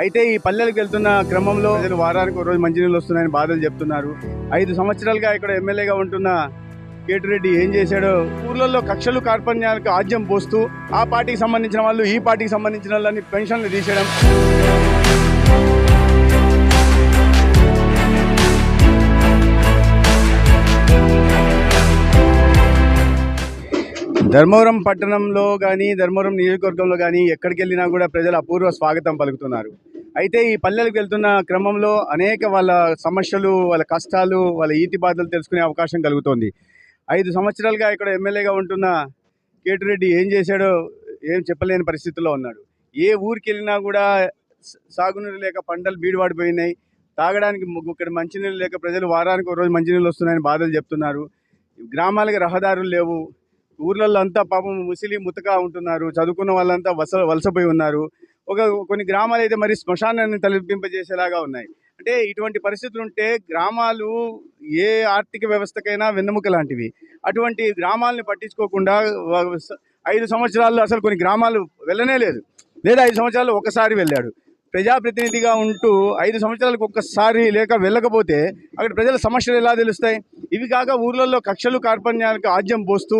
అయితే ఈ పల్లెలకు వెళ్తున్న క్రమంలో ప్రజలు వారానికి ఒక రోజు మంచినీళ్ళు వస్తున్నాయని బాధలు చెప్తున్నారు. 5 సంవత్సరాలుగా ఇక్కడ ఎమ్మెల్యేగా ఉంటున్న కేటిరెడ్డి ఏం చేశాడో, ఊర్లలో కక్షలు కార్పణ్యాలకు ఆజ్యం పోస్తూ ఆ పార్టీకి సంబంధించిన వాళ్ళు ఈ పార్టీకి సంబంధించిన వాళ్ళని పెన్షన్లు తీసేయడం, ధర్మవరం పట్టణంలో కానీ ధర్మవరం నియోజకవర్గంలో కానీ ఎక్కడికి వెళ్ళినా కూడా ప్రజలు అపూర్వ స్వాగతం పలుకుతున్నారు. అయితే ఈ పల్లెలకు వెళ్తున్న క్రమంలో అనేక వాళ్ళ సమస్యలు, వాళ్ళ కష్టాలు, వాళ్ళ ఈతి బాధలు తెలుసుకునే అవకాశం కలుగుతోంది. 5 సంవత్సరాలుగా ఇక్కడ ఎమ్మెల్యేగా ఉంటున్న కేటిరెడ్డి ఏం చేశాడో ఏం చెప్పలేని పరిస్థితుల్లో ఉన్నాడు. ఏ ఊరికి వెళ్ళినా కూడా సాగునీరు లేక పంటలు బీడువాడిపోయినాయి. తాగడానికి ఇక్కడ మంచినీళ్ళు లేక ప్రజలు వారానికి ఒక రోజు మంచినీళ్ళు వస్తున్నాయని బాధలు చెప్తున్నారు. గ్రామాలకు రహదారులు లేవు. ఊర్లలో అంతా పాపం ముసిలి ముతక ఉంటున్నారు. చదువుకున్న వాళ్ళంతా వలసపోయి ఉన్నారు. కొన్ని గ్రామాలు అయితే మరి శ్మశానాన్ని తలపింపజేసేలాగా ఉన్నాయి. అంటే ఇటువంటి పరిస్థితులు ఉంటే గ్రామాలు ఏ ఆర్థిక వ్యవస్థకైనా వెన్నెముక లాంటివి. అటువంటి గ్రామాలని పట్టించుకోకుండా 5 సంవత్సరాల్లో అసలు కొన్ని గ్రామాలు వెళ్ళనే లేదు, లేదా 5 సంవత్సరాలు ఒకసారి వెళ్ళాడు. ప్రజాప్రతినిధిగా ఉంటూ 5 సంవత్సరాలకు ఒక్కసారి లేక వెళ్ళకపోతే అక్కడ ప్రజల సమస్యలు ఎలా తెలుస్తాయి? ఇవి కాక ఊర్లలో కక్షలు కార్పణ్యాలకు ఆజ్యం పోస్తూ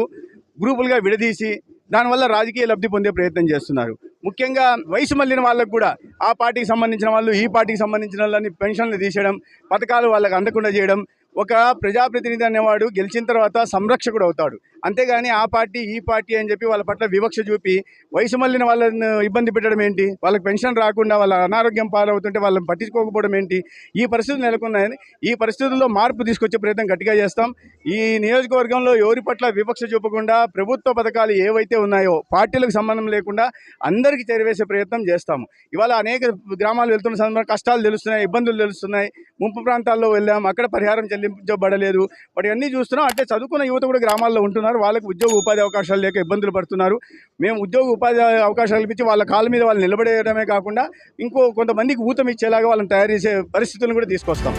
గ్రూపులుగా విడదీసి దానివల్ల రాజకీయ లబ్ధి పొందే ప్రయత్నం చేస్తున్నారు. ముఖ్యంగా వయసు మళ్ళిన వాళ్ళకు కూడా ఆ పార్టీకి సంబంధించిన వాళ్ళు ఈ పార్టీకి సంబంధించిన వాళ్ళని పెన్షన్లు తీసేయడం, పథకాలు వాళ్ళకి అందకుండా చేయడం. ఒక ప్రజాప్రతినిధి అనేవాడు గెలిచిన తర్వాత సంరక్షకుడు అవుతాడు, అంతేగాని ఆ పార్టీ ఈ పార్టీ అని చెప్పి వాళ్ళ పట్ల వివక్ష చూపి వయసు మళ్ళిన వాళ్ళని ఇబ్బంది పెట్టడం ఏంటి? వాళ్ళకి పెన్షన్ రాకుండా వాళ్ళ అనారోగ్యం పాలవుతుంటే వాళ్ళని పట్టించుకోకపోవడం ఏంటి? ఈ పరిస్థితులు నెలకొన్నాయని, ఈ పరిస్థితుల్లో మార్పు తీసుకొచ్చే ప్రయత్నం గట్టిగా చేస్తాం. ఈ నియోజకవర్గంలో ఎవరి పట్ల వివక్ష చూపకుండా ప్రభుత్వ పథకాలు ఏవైతే ఉన్నాయో పార్టీలకు సంబంధం లేకుండా అందరికీ చేరవేసే ప్రయత్నం చేస్తాము. ఇవాళ అనేక గ్రామాలు వెళ్తున్న సందర్భంగా కష్టాలు తెలుస్తున్నాయి, ఇబ్బందులు తెలుస్తున్నాయి. ముంపు ప్రాంతాల్లో వెళ్ళాం, అక్కడ పరిహారం చెల్లించబడలేదు. వాటి అన్నీ చూస్తున్నాం. అంటే చదువుకున్న యువత కూడా గ్రామాల్లో ఉంటున్నారు. వాళ్ళకి ఉద్యోగ ఉపాధి అవకాశాలు లేక ఇబ్బందులు పడుతున్నారు. మేము ఉద్యోగ ఉపాధి అవకాశాలు కల్పించి వాళ్ళ కాళ్ళ మీద వాళ్ళు నిలబడేయడమే కాకుండా కొంతమందికి ఊతం ఇచ్చేలాగా వాళ్ళని తయారు చేసే పరిస్థితులను కూడా తీసుకొస్తాం.